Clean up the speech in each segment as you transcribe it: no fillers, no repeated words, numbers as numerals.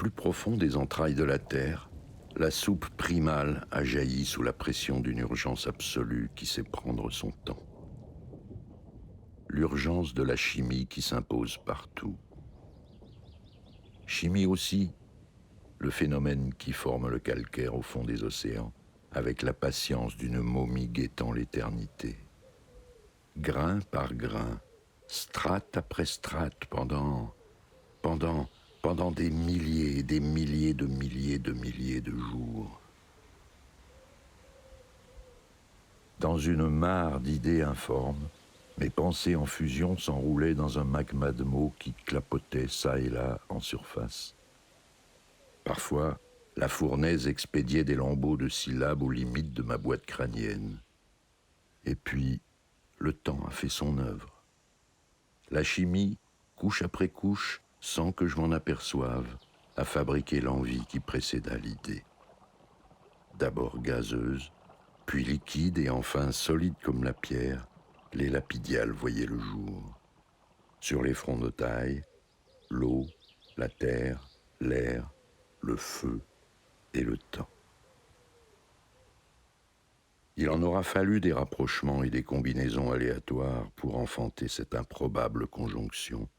plus profond des entrailles de la terre, la soupe primale a jailli sous la pression d'une urgence absolue qui sait prendre son temps. L'urgence de la chimie qui s'impose partout. Chimie aussi, le phénomène qui forme le calcaire au fond des océans, avec la patience d'une momie guettant l'éternité. Grain par grain, strate après strate, pendant des milliers et des milliers de jours. Dans une mare d'idées informes, mes pensées en fusion s'enroulaient dans un magma de mots qui clapotait çà et là en surface. Parfois, la fournaise expédiait des lambeaux de syllabes aux limites de ma boîte crânienne. Et puis, le temps a fait son œuvre. La chimie, couche après couche, sans que je m'en aperçoive, a fabriqué l'envie qui précéda l'idée. D'abord gazeuse, puis liquide et enfin solide comme la pierre, les lapidiales voyaient le jour. Sur les fronts de taille, l'eau, la terre, l'air, le feu et le temps. Il en aura fallu des rapprochements et des combinaisons aléatoires pour enfanter cette improbable conjonction.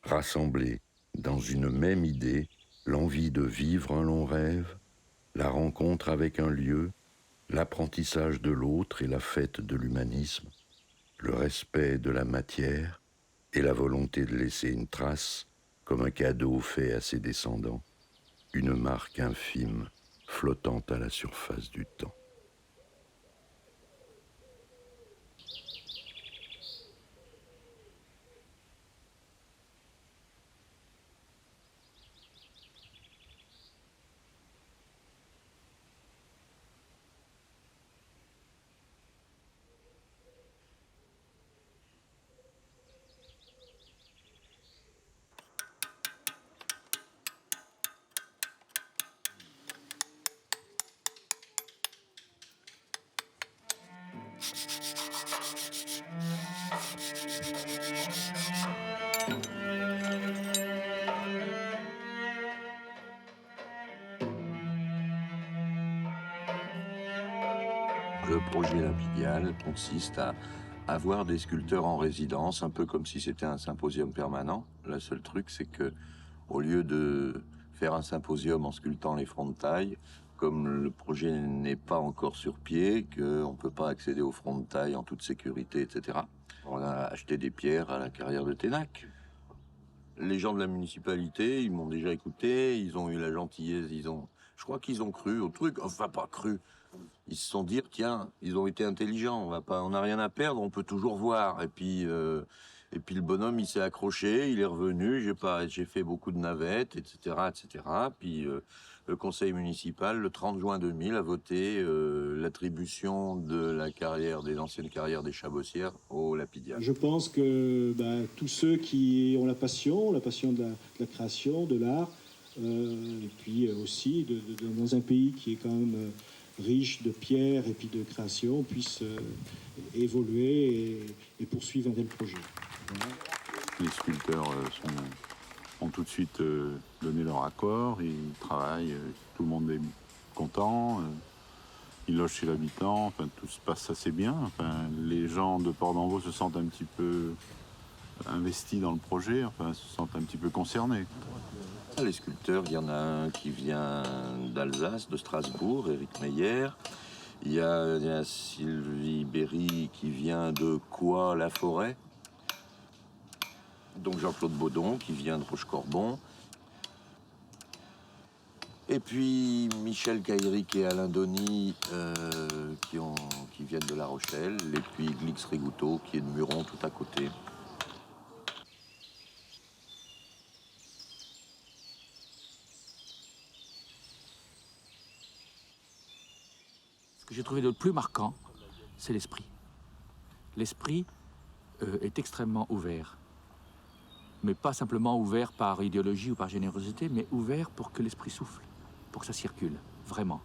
Rassembler dans une même idée l'envie de vivre un long rêve, la rencontre avec un lieu, l'apprentissage de l'autre et la fête de l'humanisme, le respect de la matière et la volonté de laisser une trace comme un cadeau fait à ses descendants, une marque infime flottant à la surface du temps. Le projet lapidial consiste à avoir des sculpteurs en résidence, un peu comme si c'était un symposium permanent. Le seul truc, c'est que au lieu de faire un symposium en sculptant les fronts de taille, comme le projet n'est pas encore sur pied, qu'on ne peut pas accéder aux fronts de taille en toute sécurité, etc., on a acheté des pierres à la carrière de Ténac. Les gens de la municipalité, ils m'ont déjà écouté, ils ont eu la gentillesse, je crois qu'ils ont cru au truc, enfin pas cru. Ils se sont dit, tiens, ils ont été intelligents, on n'a rien à perdre, on peut toujours voir. Et puis le bonhomme, il s'est accroché, il est revenu, j'ai fait beaucoup de navettes, etc., etc. Puis le conseil municipal, le 30 juin 2000, a voté l'attribution de la carrière, des anciennes carrières des Chabossières au Lapidial. Je pense que tous ceux qui ont la passion de la création, de l'art, et puis aussi dans un pays qui est quand même riche de pierres et puis de création, puissent évoluer et poursuivre un tel projet. Voilà. Les sculpteurs ont tout de suite donné leur accord, ils travaillent, tout le monde est content, ils logent chez l'habitant, enfin, tout se passe assez bien. Enfin, les gens de Port-d'Envaux se sentent un petit peu investis dans le projet, enfin, se sentent un petit peu concernés. Les sculpteurs, il y en a un qui vient d'Alsace, de Strasbourg, Éric Meyer. Il y a Sylvie Berry qui vient de Coix-la-Forêt. Donc Jean-Claude Baudon qui vient de Rochecorbon. Et puis Michel Caïric et Alain Donny qui viennent de La Rochelle. Et puis Glix Rigouteau qui est de Muron tout à côté. Ce que j'ai trouvé de plus marquant, c'est l'esprit. L'esprit est extrêmement ouvert. Mais pas simplement ouvert par idéologie ou par générosité, mais ouvert pour que l'esprit souffle, pour que ça circule, vraiment.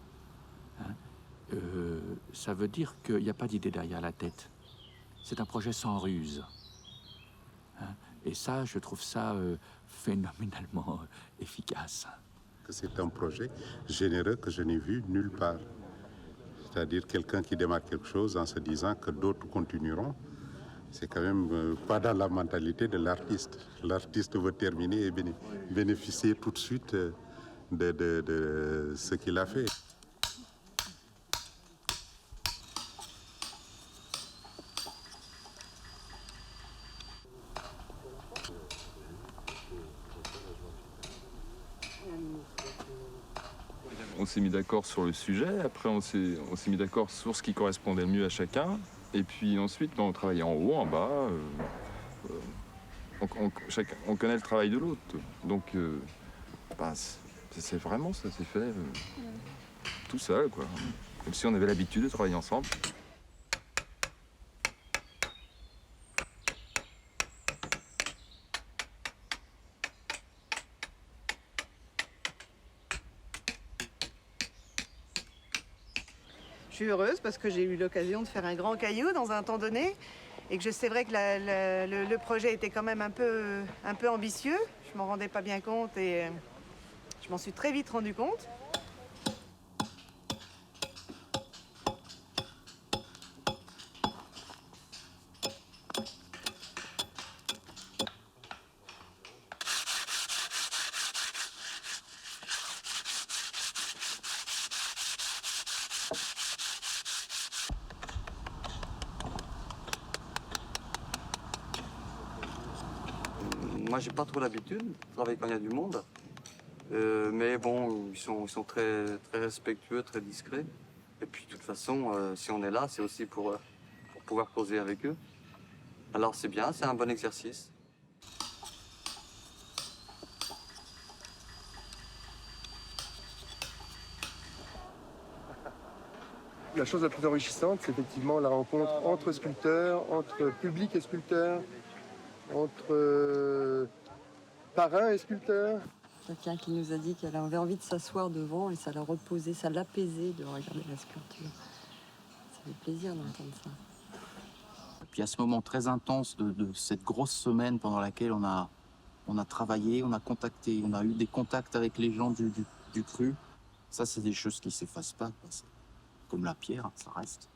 Hein? Ça veut dire qu'il n'y a pas d'idée derrière la tête. C'est un projet sans ruse. Hein? Et ça, je trouve ça phénoménalement efficace. C'est un projet généreux que je n'ai vu nulle part. C'est-à-dire quelqu'un qui démarre quelque chose en se disant que d'autres continueront. C'est quand même pas dans la mentalité de l'artiste. L'artiste veut terminer et bénéficier tout de suite de ce qu'il a fait. On s'est mis d'accord sur le sujet, après on s'est mis d'accord sur ce qui correspondait le mieux à chacun, et puis ensuite on travaillait en haut, en bas, on connaît le travail de l'autre, donc c'est vraiment ça s'est fait tout seul, quoi, comme si on avait l'habitude de travailler ensemble. Je suis heureuse parce que j'ai eu l'occasion de faire un grand caillou dans un temps donné et que c'est vrai que le projet était quand même un peu ambitieux. Je m'en rendais pas bien compte et je m'en suis très vite rendu compte. Moi, j'ai pas trop l'habitude de travailler quand il y a du monde. Mais bon, ils sont très, très respectueux, très discrets. Et puis, de toute façon, si on est là, c'est aussi pour pouvoir causer avec eux. Alors, c'est bien, c'est un bon exercice. La chose la plus enrichissante, c'est effectivement la rencontre entre sculpteurs, entre public et sculpteurs, entre parrain et sculpteurs. Quelqu'un qui nous a dit qu'elle avait envie de s'asseoir devant et ça l'a reposé, ça l'apaisait de regarder la sculpture. Ça fait plaisir d'entendre ça. Et puis à ce moment très intense de cette grosse semaine pendant laquelle on a travaillé, on a contacté, on a eu des contacts avec les gens du cru. Ça, c'est des choses qui ne s'effacent pas. Comme la pierre, ça reste.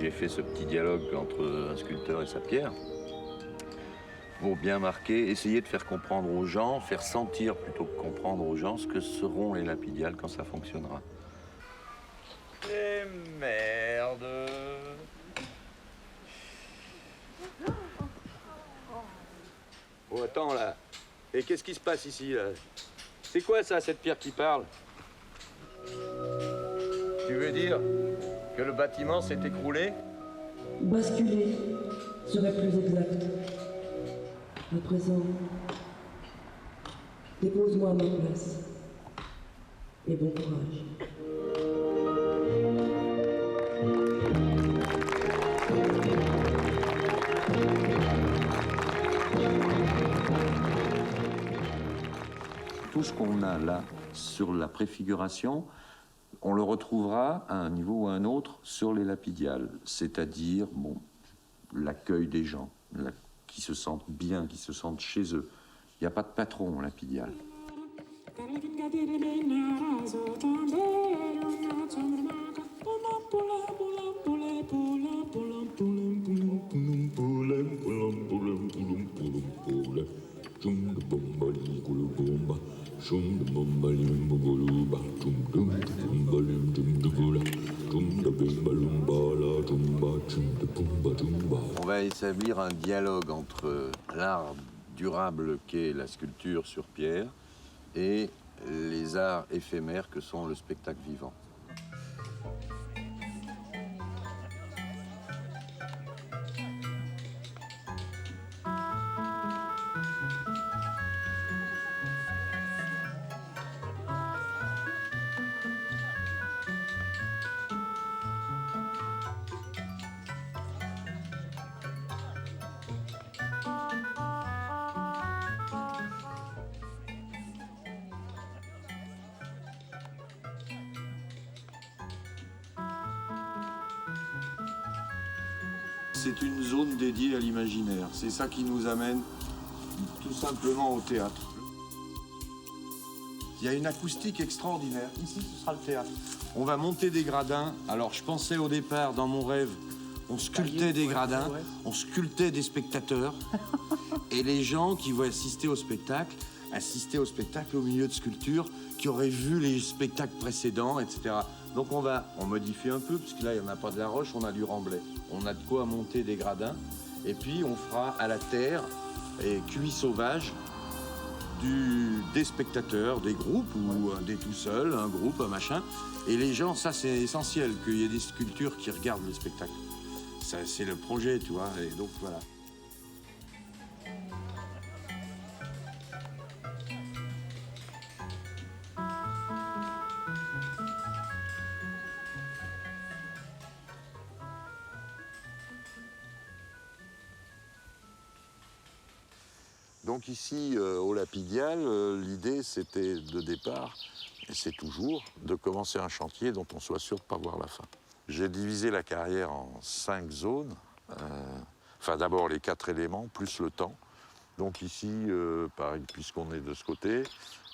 J'ai fait ce petit dialogue entre un sculpteur et sa pierre pour bien marquer, essayer de faire comprendre aux gens, faire sentir plutôt que comprendre aux gens ce que seront les lapidiales quand ça fonctionnera. Et merde. Oh, attends, là. Et qu'est-ce qui se passe ici, là? C'est quoi, ça, cette pierre qui parle? Tu veux dire que le bâtiment s'est écroulé? Basculer serait plus exact. À présent, dépose-moi à ma place. Et bon courage. Tout ce qu'on a là sur la préfiguration, on le retrouvera à un niveau ou à un autre sur les lapidiales, c'est-à-dire l'accueil des gens, qui se sentent bien, qui se sentent chez eux. Il n'y a pas de patron en lapidial. On va établir un dialogue entre l'art durable qu'est la sculpture sur pierre et les arts éphémères que sont le spectacle vivant. c'est une zone dédiée à l'imaginaire. C'est ça qui nous amène tout simplement au théâtre. Il y a une acoustique extraordinaire. Ici, ce sera le théâtre. On va monter des gradins. Alors, je pensais au départ, dans mon rêve, on sculptait des gradins, on sculptait des spectateurs. Et les gens qui vont assister au spectacle au milieu de sculptures qui auraient vu les spectacles précédents, etc. Donc on modifie un peu, parce que là, il n'y en a pas de la roche, on a du remblai. On a de quoi monter des gradins. Et puis, on fera à la terre et cuit sauvage des spectateurs, des groupes ou des tout seuls, un groupe, un machin. Et les gens, ça c'est essentiel, qu'il y ait des sculptures qui regardent le spectacle. Ça, c'est le projet, tu vois, et donc voilà. Donc ici, au Lapidial, l'idée c'était de départ, et c'est toujours, de commencer un chantier dont on soit sûr de ne pas voir la fin. J'ai divisé la carrière en 5 zones. Enfin d'abord les 4 éléments, plus le temps. Donc ici, puisqu'on est de ce côté,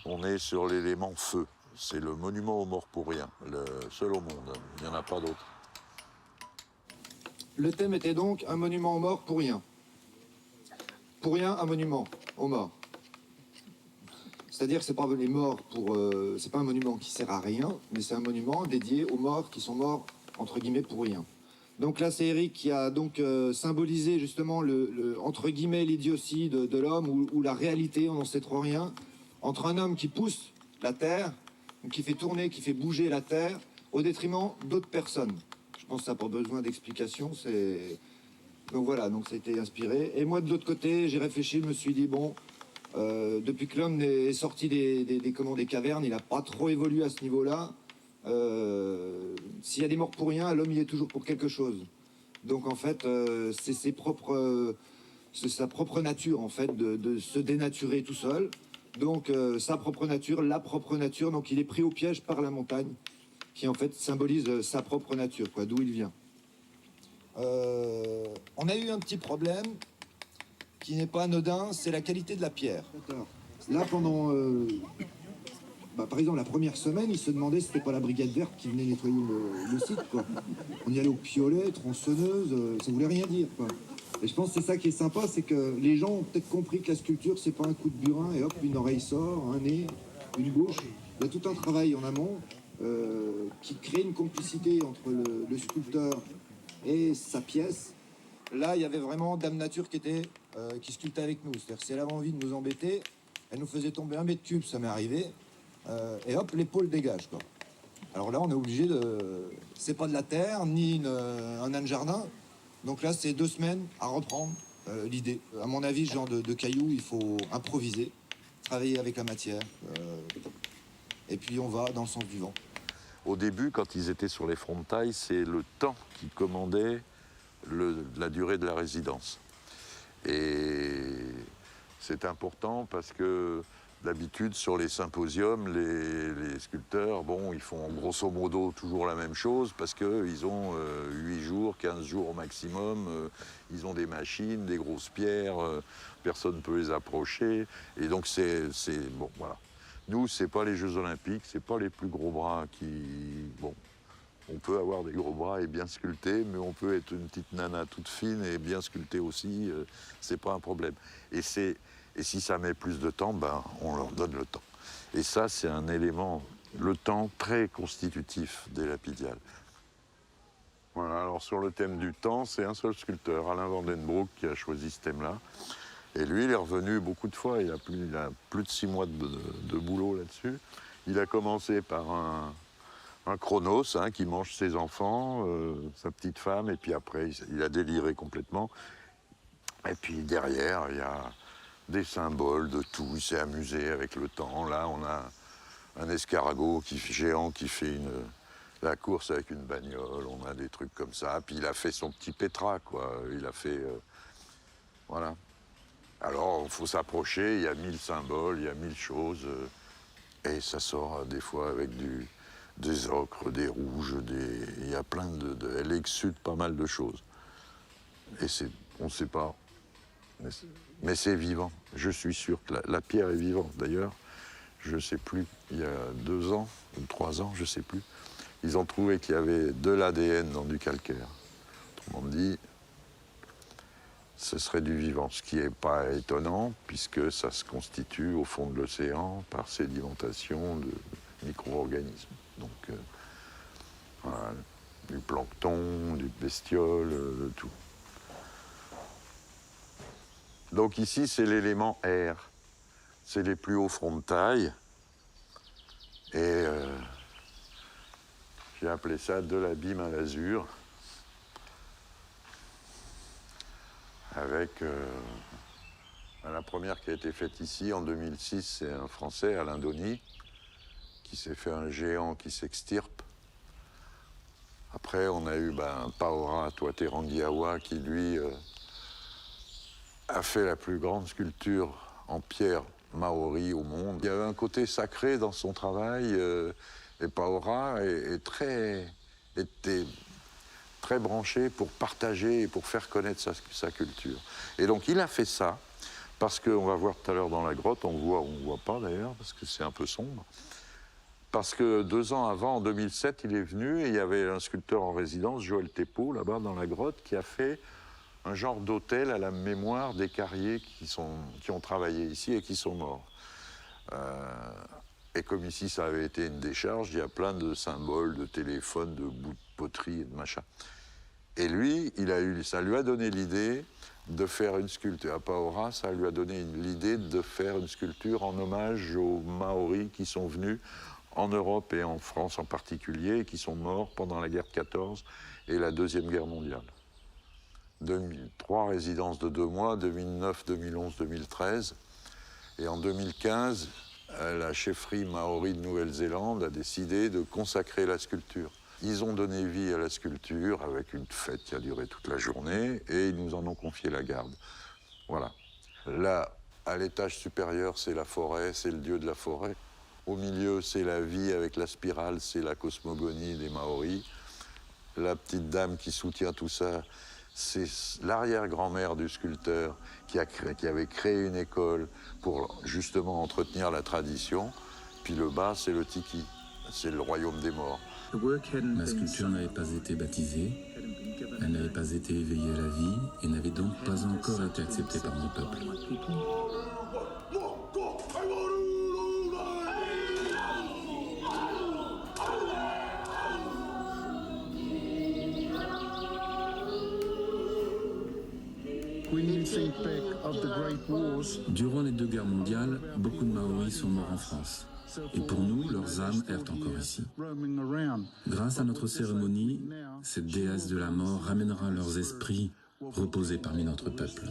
on est sur l'élément feu. C'est le monument aux morts pour rien, le seul au monde, il n'y en a pas d'autre. Le thème était donc un monument aux morts pour rien. Pour rien, un monument aux morts. C'est-à-dire que c'est pas les morts c'est pas un monument qui sert à rien, mais c'est un monument dédié aux morts qui sont morts entre guillemets pour rien. Donc là, c'est Eric qui a donc symbolisé justement entre guillemets l'idiotie de l'homme ou la réalité, on n'en sait trop rien, entre un homme qui pousse la terre, qui fait tourner, qui fait bouger la terre, au détriment d'autres personnes. Je pense que ça n'a pas besoin d'explication, donc voilà, donc ça a été inspiré. Et moi, de l'autre côté, j'ai réfléchi, je me suis dit, bon, depuis que l'homme est sorti des cavernes, il n'a pas trop évolué à ce niveau-là. S'il y a des morts pour rien, l'homme y est toujours pour quelque chose. Donc en fait, c'est sa propre nature, en fait, de se dénaturer tout seul. Donc sa propre nature, la propre nature, donc il est pris au piège par la montagne, qui en fait symbolise sa propre nature, quoi, d'où il vient. On a eu un petit problème qui n'est pas anodin, c'est la qualité de la pierre. Là, pendant, par exemple, la première semaine, ils se demandaient si c'était pas la brigade verte qui venait nettoyer le site, quoi. On y allait au piolet, tronçonneuse, ça voulait rien dire, quoi. Et je pense que c'est ça qui est sympa, c'est que les gens ont peut-être compris que la sculpture, c'est pas un coup de burin et hop, une oreille sort, un nez, une bouche. Il y a tout un travail en amont qui crée une complicité entre le sculpteur et sa pièce. Là, il y avait vraiment Dame Nature qui sculptait avec nous. C'est-à-dire, si elle avait envie de nous embêter, elle nous faisait tomber 1 mètre cube, ça m'est arrivé, et hop, l'épaule dégage, quoi. Alors là, on est obligé c'est pas de la terre, ni un nain de jardin. Donc là, c'est 2 semaines à reprendre l'idée. À mon avis, ce genre de cailloux, il faut improviser, travailler avec la matière, et puis on va dans le sens du vent. Au début, quand ils étaient sur les frontailles, c'est le temps qui commandait la durée de la résidence. Et c'est important parce que d'habitude, sur les symposiums, les sculpteurs, bon, ils font grosso modo toujours la même chose parce qu'ils ont 8 jours, 15 jours au maximum. Ils ont des machines, des grosses pierres, personne ne peut les approcher. Et donc, bon, voilà. Nous, c'est pas les Jeux Olympiques, c'est pas les plus gros bras qui... Bon, on peut avoir des gros bras et bien sculpter, mais on peut être une petite nana toute fine et bien sculpter aussi, c'est pas un problème. Et si ça met plus de temps, ben, on leur donne le temps. Et ça, c'est un élément, le temps, très constitutif des Lapidiales. Voilà, alors sur le thème du temps, c'est un seul sculpteur, Alain Vandenbroek, qui a choisi ce thème-là. Et lui, il est revenu beaucoup de fois, il a plus de 6 mois de boulot là-dessus. Il a commencé par un Chronos qui mange ses enfants, sa petite femme, et puis après, il a déliré complètement. Et puis derrière, il y a des symboles de tout, il s'est amusé avec le temps. Là, on a un escargot géant qui fait la course avec une bagnole, on a des trucs comme ça. Puis il a fait son petit Petra, quoi. Il a fait... voilà. Alors, il faut s'approcher, il y a 1000 symboles, il y a 1000 choses. Et ça sort des fois avec des ocres, des rouges, il y a plein elle exsude pas mal de choses. Et on ne sait pas. Mais c'est vivant. Je suis sûr que la pierre est vivante. D'ailleurs, je ne sais plus, il y a 2 ans ou 3 ans, je ne sais plus, ils ont trouvé qu'il y avait de l'ADN dans du calcaire. Autrement dit, ce serait du vivant, ce qui n'est pas étonnant, puisque ça se constitue au fond de l'océan par sédimentation de micro-organismes. Donc, voilà, du plancton, du bestiole, de tout. Donc ici, c'est l'élément R. C'est les plus hauts fronts de taille. Et j'ai appelé ça de l'abîme à l'azur. Avec la première qui a été faite ici en 2006, c'est un Français, Alain Donny, qui s'est fait un géant qui s'extirpe. Après, on a eu Paora Tuaterangiawa qui, lui, a fait la plus grande sculpture en pierre maori au monde. Il y avait un côté sacré dans son travail, et Paora était très branché pour partager et pour faire connaître sa culture. Et donc il a fait ça, parce qu'on va voir tout à l'heure dans la grotte, on voit pas d'ailleurs, parce que c'est un peu sombre, parce que 2 ans avant, en 2007, il est venu et il y avait un sculpteur en résidence, Joël Thépeau, là-bas dans la grotte, qui a fait un genre d'hôtel à la mémoire des carriers qui ont travaillé ici et qui sont morts. Et comme ici, ça avait été une décharge, il y a plein de symboles, de téléphones, de bouts de poterie et de machin. Et lui, ça lui a donné l'idée de faire une sculpture. À Paora, ça lui a donné l'idée de faire une sculpture en hommage aux Maoris qui sont venus en Europe et en France en particulier, et qui sont morts pendant la guerre de 14 et la Deuxième Guerre mondiale. 3 résidences de 2 mois, 2009, 2011, 2013. Et en 2015, la chefferie maori de Nouvelle-Zélande a décidé de consacrer la sculpture. Ils ont donné vie à la sculpture avec une fête qui a duré toute la journée et ils nous en ont confié la garde. Voilà. Là, à l'étage supérieur, c'est la forêt, c'est le dieu de la forêt. Au milieu, c'est la vie avec la spirale, c'est la cosmogonie des Maoris. La petite dame qui soutient tout ça, c'est l'arrière-grand-mère du sculpteur qui avait créé une école pour justement entretenir la tradition. Puis le bas, c'est le tiki, c'est le royaume des morts. La sculpture n'avait pas été baptisée, elle n'avait pas été éveillée à la vie et n'avait donc pas encore été acceptée par mon peuple. Durant les 2 guerres mondiales, beaucoup de Maoris sont morts en France. Et pour nous, leurs âmes errent encore ici. Grâce à notre cérémonie, cette déesse de la mort ramènera leurs esprits reposer parmi notre peuple.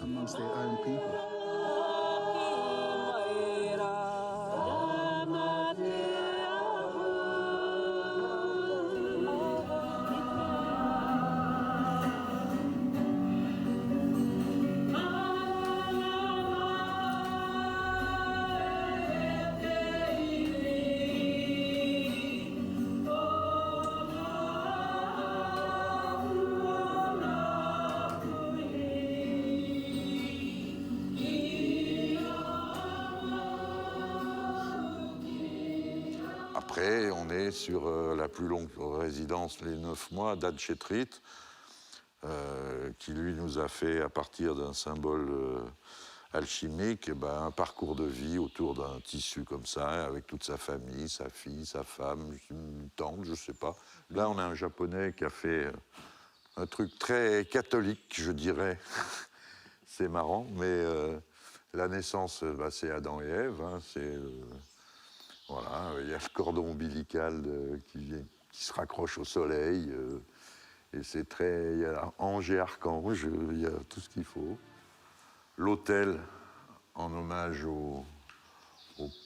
Après, on est sur la plus longue résidence, les 9 mois, d'Hatchetrit, qui lui nous a fait, à partir d'un symbole alchimique, un parcours de vie autour d'un tissu comme ça, avec toute sa famille, sa fille, sa femme, une tante, je sais pas. Là, on a un Japonais qui a fait un truc très catholique, je dirais. C'est marrant, mais la naissance, c'est Adam et Ève, hein, voilà, il y a le cordon ombilical qui se raccroche au soleil, et c'est très... Il y a ange et archange, il y a tout ce qu'il faut. L'autel, en hommage aux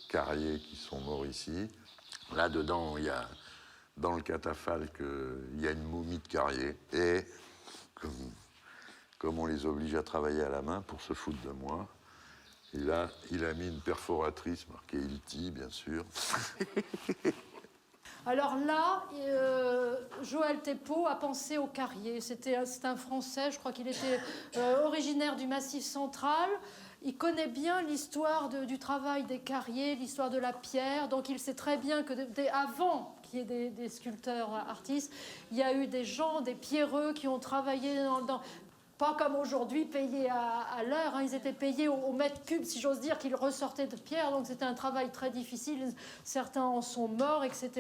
carriers qui sont morts ici. Là-dedans, il y a, dans le catafalque, il y a une momie de carrier. Et comme on les oblige à travailler à la main pour se foutre de moi, et là, il a mis une perforatrice marquée Ilti, bien sûr. Alors là, Joël Thépaut a pensé au carrier. C'est un Français, je crois qu'il était originaire du Massif central. Il connaît bien l'histoire du travail des carriers, l'histoire de la pierre. Donc il sait très bien que avant qu'il y ait des sculpteurs artistes, il y a eu des gens, des pierreux qui ont travaillé pas comme aujourd'hui, payés à l'heure. Ils étaient payés au mètre cube, si j'ose dire, qu'ils ressortaient de pierre. Donc c'était un travail très difficile. Certains en sont morts, etc.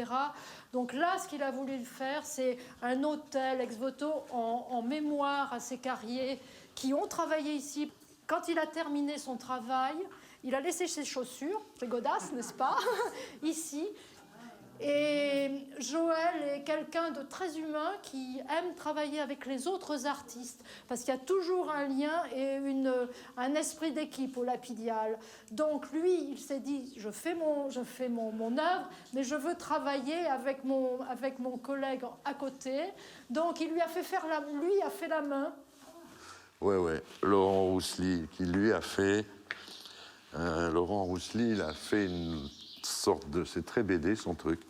Donc là, ce qu'il a voulu faire, c'est un hôtel ex voto en mémoire à ces carriers qui ont travaillé ici. Quand il a terminé son travail, il a laissé ses chaussures, c'est godasse, n'est-ce pas, ici. Et Joël est quelqu'un de très humain qui aime travailler avec les autres artistes parce qu'il y a toujours un lien et un esprit d'équipe au Lapidial. Donc lui, il s'est dit, je fais mon œuvre, mais je veux travailler avec mon collègue à côté. Donc il lui a fait lui a fait la main. Ouais, Laurent Roussely, qui lui a fait... Laurent Roussely, il a fait une sorte de... C'est très BD, son truc.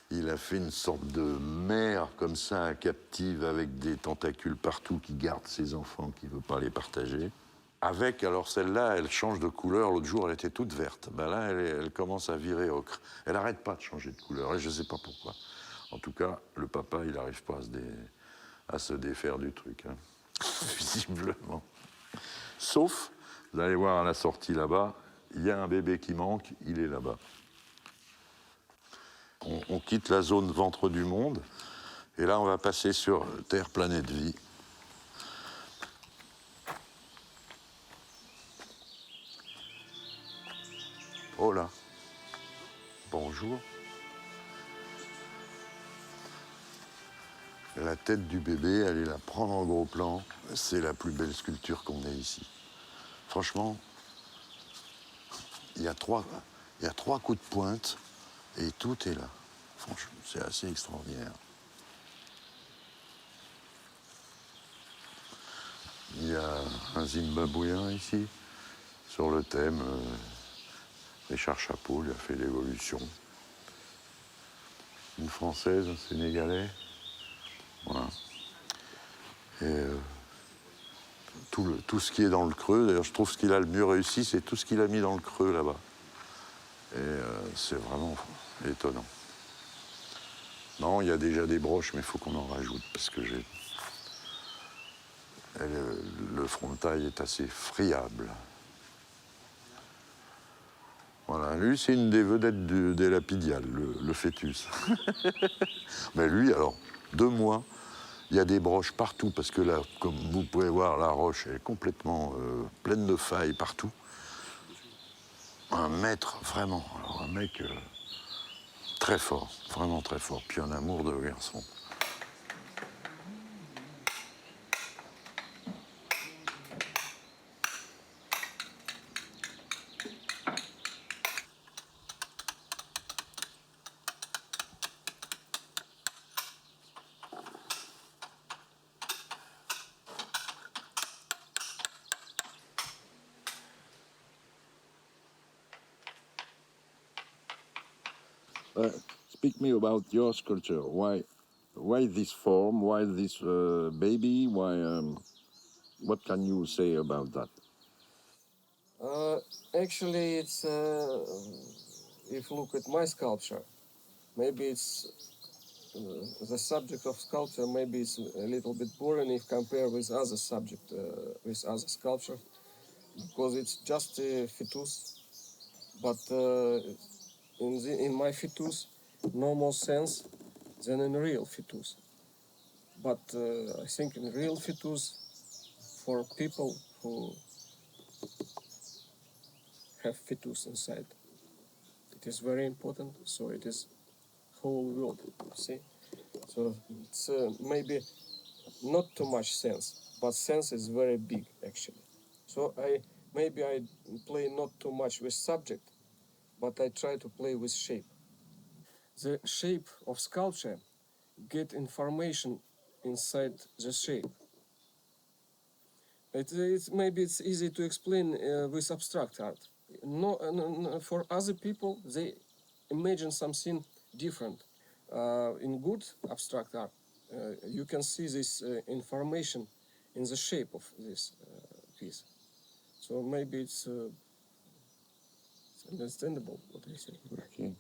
Il a fait une sorte de mère, comme ça, captive, avec des tentacules partout, qui garde ses enfants, qui ne veut pas les partager. Avec, alors celle-là, elle change de couleur. L'autre jour, elle était toute verte. Ben là, elle commence à virer ocre. Elle n'arrête pas de changer de couleur, et je ne sais pas pourquoi. En tout cas, le papa, il n'arrive pas à se défaire du truc, hein. Visiblement. Sauf, vous allez voir à la sortie là-bas, il y a un bébé qui manque, il est là-bas. On quitte la zone ventre du monde, et là on va passer sur Terre, planète vie. Oh là, bonjour. La tête du bébé, allez la prendre en gros plan. C'est la plus belle sculpture qu'on ait ici. Franchement, il y a trois coups de pointe et tout est là. Franchement, c'est assez extraordinaire. Il y a un Zimbabwéen ici, sur le thème. Richard Chapeau lui a fait l'évolution. Une Française, un Sénégalais. Voilà. Et tout ce qui est dans le creux, d'ailleurs je trouve ce qu'il a le mieux réussi, c'est tout ce qu'il a mis dans le creux là-bas. Et c'est vraiment étonnant. Non, il y a déjà des broches, mais il faut qu'on en rajoute, parce que le frontail est assez friable. Voilà, lui c'est une des vedettes des Lapidiales, le fœtus. Mais lui, alors, 2 mois, il y a des broches partout, parce que là, comme vous pouvez voir, la roche est complètement pleine de failles partout. Un maître, vraiment. Alors, un mec très fort, vraiment très fort. Puis un amour de garçon. Speak me about your sculpture. Why this form? Why this baby? Why? What can you say about that? Actually, it's if you look at my sculpture, maybe it's the subject of sculpture. Maybe it's a little bit boring if compared with other subject, with other sculpture, because it's just a fetus. But in my fetus, no more sense than in real fetus. But I think in real fetus, for people who have fetus inside, it is very important. So it is whole world. See, so it's maybe not too much sense, but sense is very big actually. So I play not too much with subject, but I try to play with shape. The shape of sculpture get information inside the shape. Maybe it's easy to explain with abstract art. No, for other people, they imagine something different. in good abstract art, you can see this information in the shape of this piece. So maybe it's understandable what I say. Okay.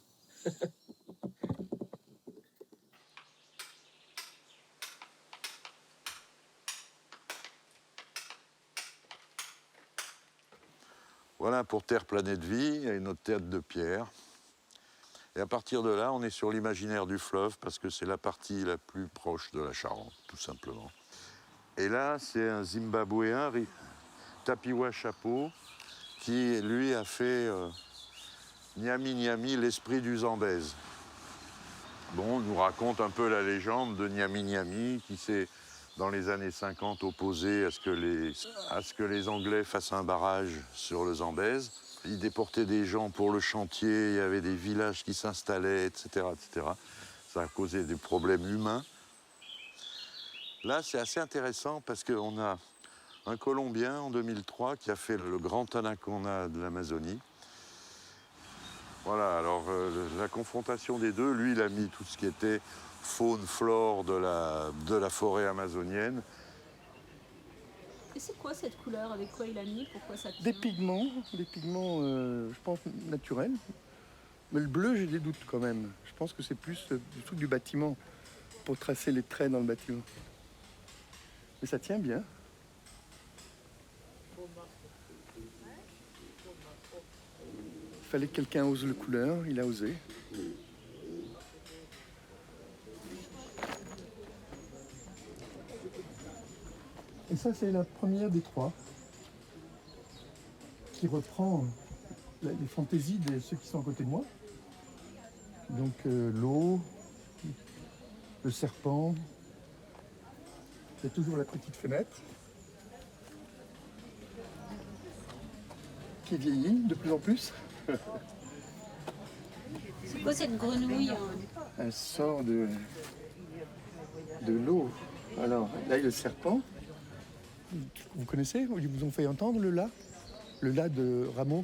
Voilà pour Terre, planète, vie, et notre tête de pierre. Et à partir de là, on est sur l'imaginaire du fleuve, parce que c'est la partie la plus proche de la Charente, tout simplement. Et là, c'est un Zimbabwéen, Tapiwa Chapeau, qui, lui, a fait Nyami Nyami, l'esprit du Zambèze. Bon, on nous raconte un peu la légende de Nyami Nyami, qui s'est, dans les années 50, opposé à ce que les Anglais fassent un barrage sur le Zambèze. Ils déportaient des gens pour le chantier, il y avait des villages qui s'installaient, etc., etc. Ça a causé des problèmes humains. Là, c'est assez intéressant parce qu'on a un Colombien en 2003 qui a fait le grand anaconda de l'Amazonie. Voilà, alors la confrontation des deux, lui, il a mis tout ce qui était faune, flore de la forêt amazonienne. Et c'est quoi cette couleur? Avec quoi il a mis? Pourquoi ça tient? Des pigments, je pense, naturels. Mais le bleu, j'ai des doutes quand même. Je pense que c'est plus du truc du bâtiment, pour tracer les traits dans le bâtiment. Mais ça tient bien. Il fallait que quelqu'un ose le couleur, il a osé. Et ça, c'est la première des trois, qui reprend les fantaisies de ceux qui sont à côté de moi. Donc l'eau, le serpent, il y a toujours la petite fenêtre, qui vieillit de plus en plus. C'est quoi cette grenouille? Elle sort de l'eau. Alors, là, il y a le serpent. Vous connaissez? Ils vous ont fait entendre le la? Le la de Rameau.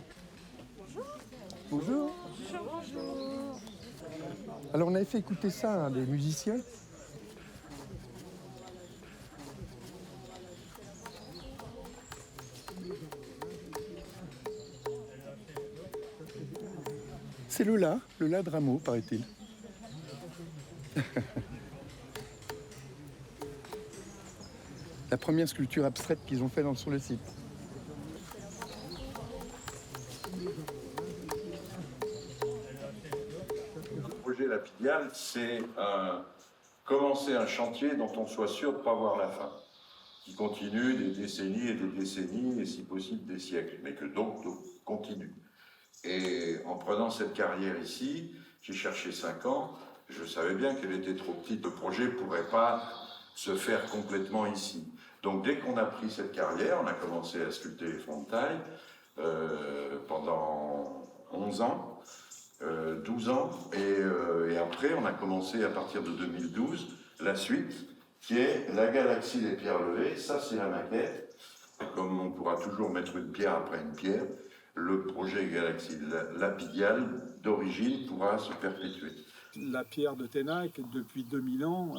Bonjour. Bonjour. Alors, on avait fait écouter ça à des musiciens. C'est le la de Rameau, paraît-il. La première sculpture abstraite qu'ils ont faite sur le site. Le projet Lapidial, c'est commencer un chantier dont on soit sûr de ne pas voir la fin, qui continue des décennies et des décennies, et si possible des siècles, mais que donc continue. Et en prenant cette carrière ici, j'ai cherché 5 ans, je savais bien qu'elle était trop petite, le projet ne pourrait pas se faire complètement ici. Donc dès qu'on a pris cette carrière, on a commencé à sculpter les fonds de taille pendant 11 ans, 12 ans, et après on a commencé à partir de 2012 la suite, qui est la galaxie des pierres levées. Ça c'est la maquette, comme on pourra toujours mettre une pierre après une pierre, le projet Galaxie Lapidial d'origine pourra se perpétuer. La pierre de Ténac, depuis 2000 ans,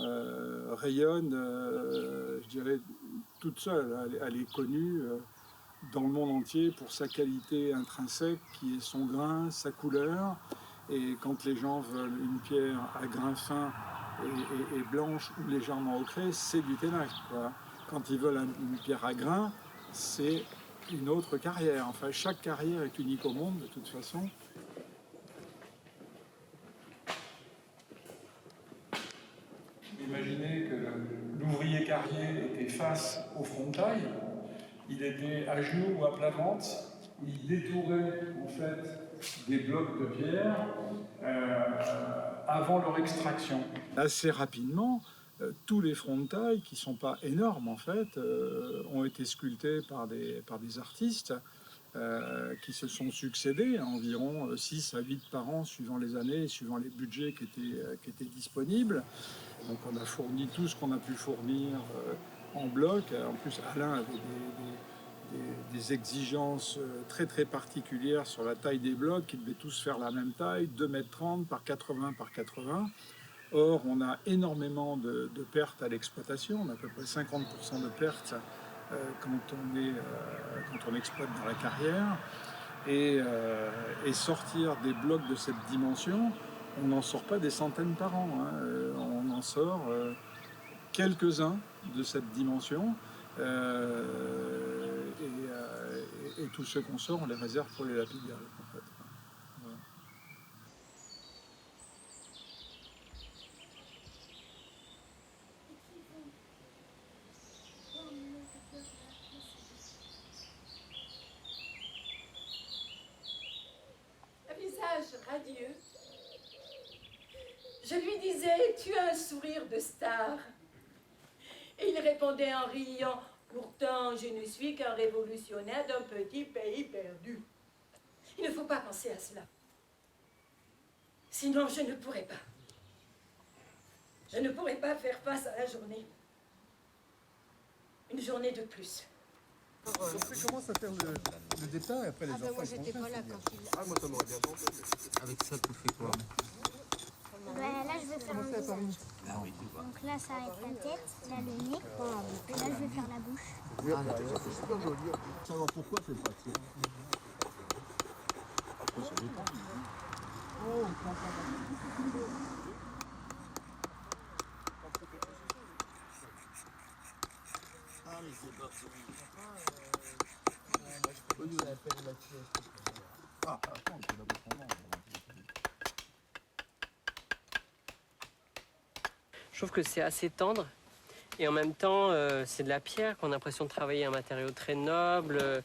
rayonne, je dirais, toute seule. Elle est connue dans le monde entier pour sa qualité intrinsèque, qui est son grain, sa couleur. Et quand les gens veulent une pierre à grain fin et blanche ou légèrement ocrée, c'est du Ténac, quoi. Quand ils veulent une pierre à grain, c'est une autre carrière. Enfin, chaque carrière est unique au monde, de toute façon. Imaginez que l'ouvrier carrier était face au front de taille, il était à genoux ou à plat ventre, il détourait en fait des blocs de pierre avant leur extraction. Assez rapidement, tous les fronts de taille, qui ne sont pas énormes en fait, ont été sculptés par des artistes qui se sont succédés, environ 6 à 8 par an, suivant les années, suivant les budgets qui étaient disponibles. Donc on a fourni tout ce qu'on a pu fournir en bloc. En plus, Alain avait des exigences très très particulières sur la taille des blocs, qui devaient tous faire la même taille, 2,30 m par 80 par 80. Or, on a énormément de pertes à l'exploitation, on a à peu près 50% de pertes quand on exploite dans la carrière. Et sortir des blocs de cette dimension, on n'en sort pas des centaines par an, hein. On en sort quelques-uns de cette dimension. Et tous ceux qu'on sort, on les réserve pour les lapidaires, en fait. Voilà. Un visage radieux. Je lui disais, tu as un sourire de star. Et il répondait en riant, pourtant je ne suis qu'un révolutionnaire d'un petit pays perdu. Il ne faut pas penser à cela. Sinon je ne pourrais pas. Je ne pourrais pas faire face à la journée. Une journée de plus. Sophie commence à faire le départ et après les enfants. Moi j'étais pas là quand il... Ah, moi ça m'aurait bien tenté. Avec ça, tu fais quoi? Là, je vais faire un visage. Ah oui, Donc là, ça va être la tête, là, le nez. Et là, je vais faire la bouche. C'est super joli. Savoir pourquoi c'est pas ça. Allez, c'est parti. Ah, attends, c'est d'abord son nom. Je trouve que c'est assez tendre et en même temps c'est de la pierre qu'on a l'impression de travailler un matériau très noble,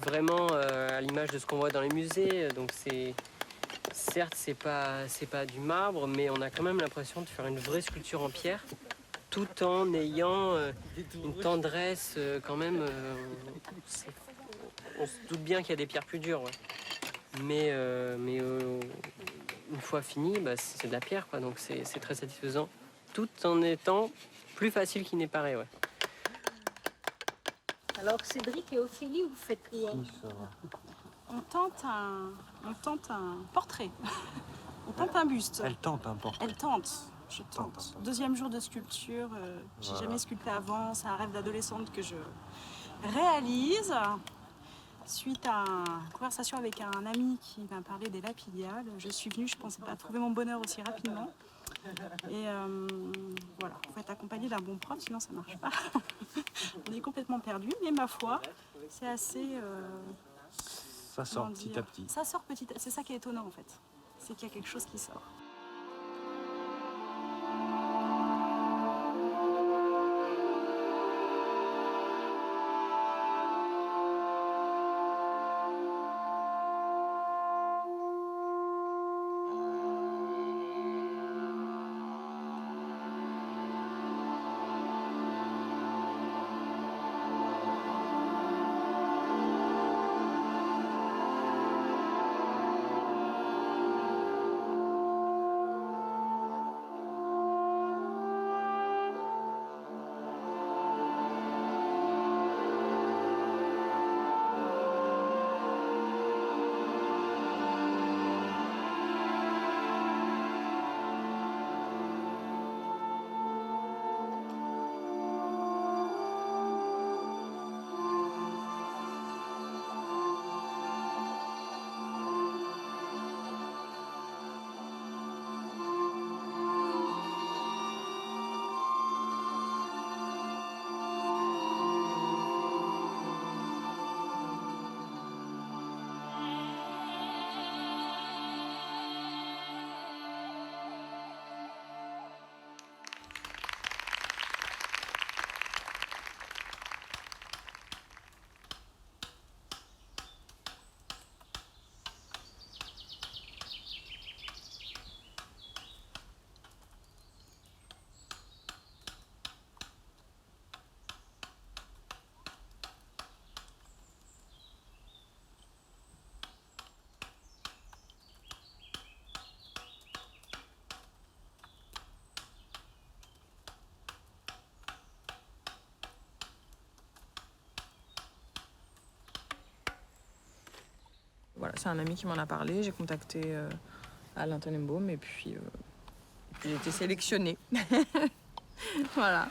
vraiment à l'image de ce qu'on voit dans les musées. Donc certes c'est pas du marbre, mais on a quand même l'impression de faire une vraie sculpture en pierre, tout en ayant une tendresse quand même. On se doute bien qu'il y a des pierres plus dures, ouais. Mais une fois fini, bah, c'est de la pierre, quoi. Donc c'est très satisfaisant. Tout en étant plus facile qu'il n'est paraît, ouais. Alors Cédric et Ophélie, vous faites quoi? On tente un portrait. On tente un buste. Elle tente un portrait. Elle tente. Je tente. Deuxième jour de sculpture. J'ai jamais sculpté avant. C'est un rêve d'adolescente que je réalise. Suite à une conversation avec un ami qui m'a parlé des lapidiales, je suis venue, je ne pensais pas trouver mon bonheur aussi rapidement. Et voilà, il faut être accompagné d'un bon prof, sinon ça ne marche pas. On est complètement perdu, mais ma foi, c'est assez... Ça sort petit à petit. Ça sort petit à petit, c'est ça qui est étonnant en fait. C'est qu'il y a quelque chose qui sort. Voilà, c'est un ami qui m'en a parlé, j'ai contacté Alain Tenenbaum et puis J'ai été sélectionnée. Voilà.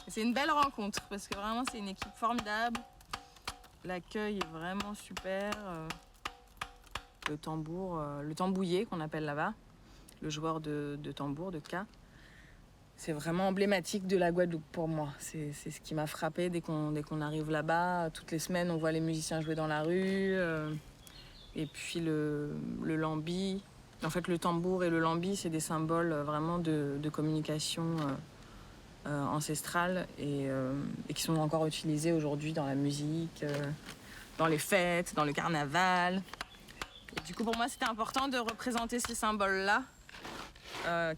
C'est une belle rencontre parce que vraiment c'est une équipe formidable. L'accueil est vraiment super. Le tambouillé qu'on appelle là-bas, le joueur de tambour, de K, c'est vraiment emblématique de la Guadeloupe pour moi. C'est ce qui m'a frappé dès qu'on arrive là-bas. Toutes les semaines, on voit les musiciens jouer dans la rue. Et puis le lambi. En fait, le tambour et le lambi, c'est des symboles vraiment de communication ancestrale et qui sont encore utilisés aujourd'hui dans la musique, dans les fêtes, dans le carnaval. Et du coup, pour moi, c'était important de représenter ces symboles-là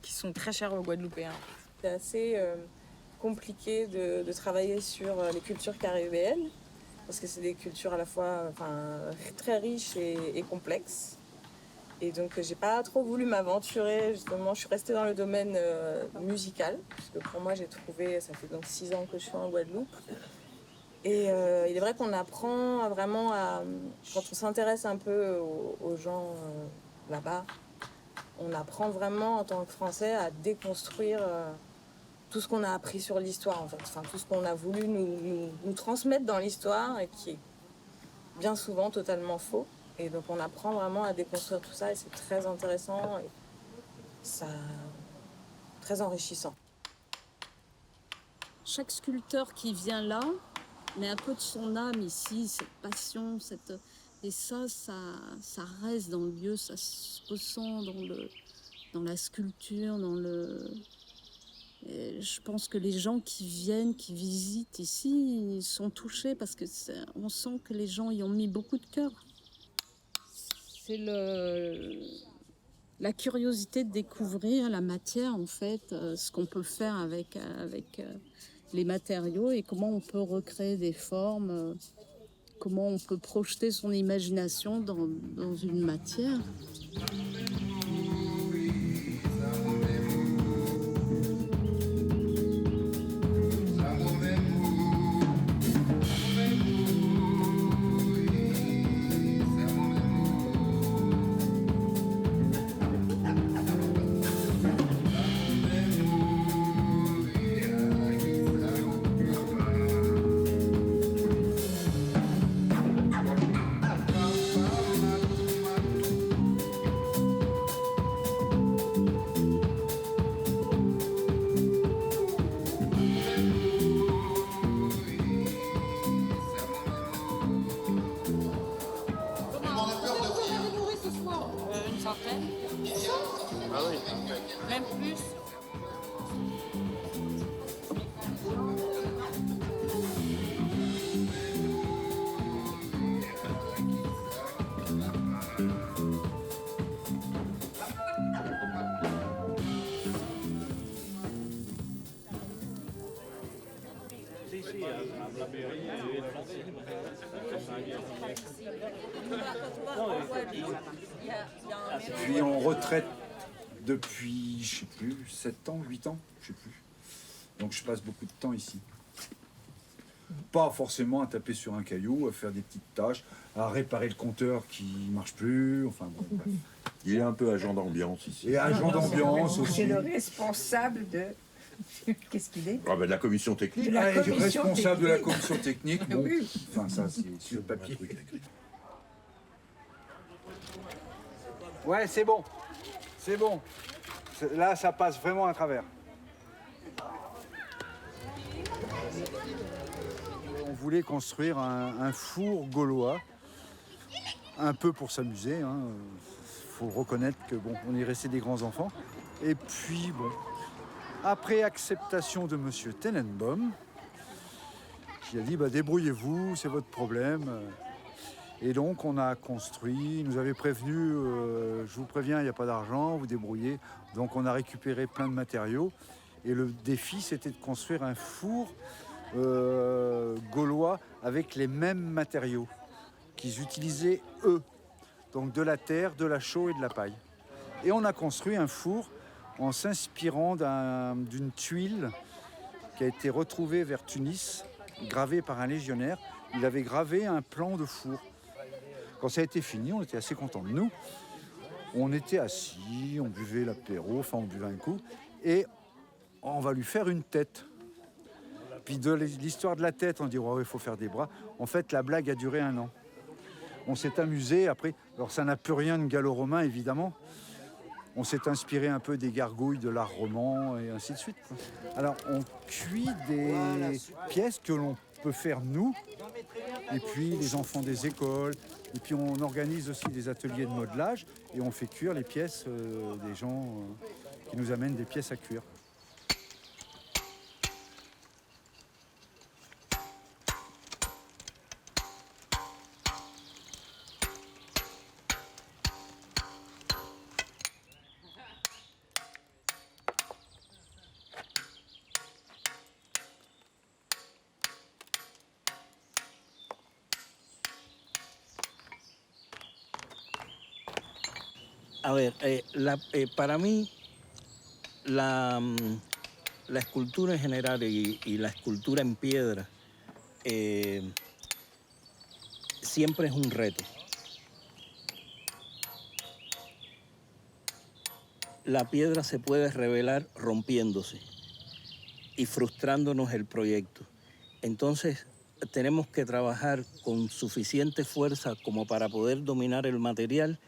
qui sont très chers aux Guadeloupéens. C'est assez compliqué de travailler sur les cultures caribéennes parce que c'est des cultures à la fois très riches et complexes. Et donc, j'ai pas trop voulu m'aventurer, justement. Je suis restée dans le domaine musical, parce que pour moi, j'ai trouvé, ça fait donc 6 ans que je suis en Guadeloupe. Et il est vrai qu'on apprend vraiment quand on s'intéresse un peu aux gens là-bas, on apprend vraiment en tant que Français à déconstruire tout ce qu'on a appris sur l'histoire, en fait. Enfin, tout ce qu'on a voulu nous transmettre dans l'histoire et qui est bien souvent totalement faux. Et donc on apprend vraiment à déconstruire tout ça et c'est très intéressant et très enrichissant. Chaque sculpteur qui vient là met un peu de son âme ici, cette passion, et ça reste dans le lieu, ça se ressent dans la sculpture, Et je pense que les gens qui viennent, qui visitent ici, ils sont touchés parce que on sent que les gens y ont mis beaucoup de cœur. C'est la curiosité de découvrir la matière, en fait, ce qu'on peut faire avec les matériaux et comment on peut recréer des formes, comment on peut projeter son imagination dans une matière. Même plus. Je suis en retraite depuis, je sais plus, 7 ans, 8 ans, je sais plus. Donc je passe beaucoup de temps ici. Pas forcément à taper sur un caillou, à faire des petites tâches, à réparer le compteur qui marche plus, enfin bon, bref. Il est un peu agent d'ambiance ici. Et agent d'ambiance aussi. C'est le responsable de... Qu'est-ce qu'il est? Ah ben, de la commission technique. Ah, il est responsable de la commission technique. Bon, oui. Enfin, ça, c'est sur le papier. Ouais, c'est bon. C'est bon. Là, ça passe vraiment à travers. On voulait construire un four gaulois, un peu pour s'amuser. Faut reconnaître que bon, on est resté des grands enfants. Et puis bon, après acceptation de Monsieur Tenenbaum, qui a dit bah, débrouillez-vous, c'est votre problème. Et donc on a construit, il nous avait prévenu, je vous préviens, il n'y a pas d'argent, vous débrouillez. Donc on a récupéré plein de matériaux. Et le défi, c'était de construire un four gaulois avec les mêmes matériaux qu'ils utilisaient eux. Donc de la terre, de la chaux et de la paille. Et on a construit un four en s'inspirant d'une tuile qui a été retrouvée vers Tunis, gravée par un légionnaire. Il avait gravé un plan de four. Quand ça a été fini, on était assez contents de nous. On était assis, on buvait l'apéro, enfin on buvait un coup, et on va lui faire une tête. Puis de l'histoire de la tête, on dit ouais, il faut faire des bras. En fait, la blague a duré 1 an. On s'est amusé après. Alors ça n'a plus rien de gallo-romain évidemment. On s'est inspiré un peu des gargouilles de l'art roman et ainsi de suite. Alors on cuit des pièces que l'on peut faire nous, et puis les enfants des écoles, et puis on organise aussi des ateliers de modelage et on fait cuire les pièces des gens qui nous amènent des pièces à cuire. A ver, para mí la escultura en general y la escultura en piedra siempre es un reto. La piedra se puede revelar rompiéndose y frustrándonos el proyecto. Entonces tenemos que trabajar con suficiente fuerza como para poder dominar el material,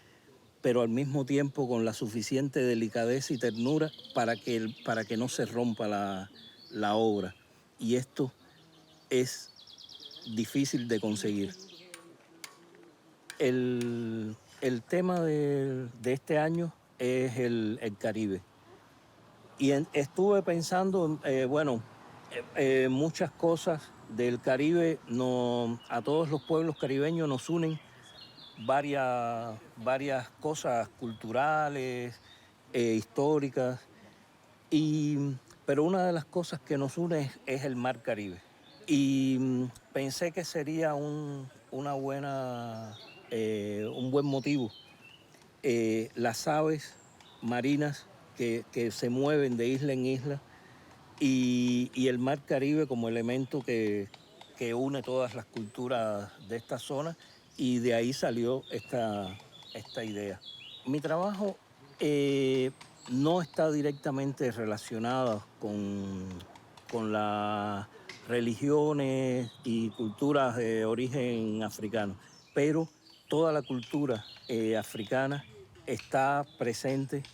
pero al mismo tiempo con la suficiente delicadeza y ternura para que no se rompa la obra. Y esto es difícil de conseguir. El tema de este año es el Caribe. Y estuve pensando, muchas cosas del Caribe, a todos los pueblos caribeños nos unen varias cosas culturales, históricas, pero una de las cosas que nos une es el Mar Caribe. Y pensé que sería un buen motivo las aves marinas que se mueven de isla en isla y el Mar Caribe como elemento que une todas las culturas de esta zona. Y de ahí salió esta idea. Mi trabajo no está directamente relacionado con las religiones y culturas de origen africano, pero toda la cultura africana está presente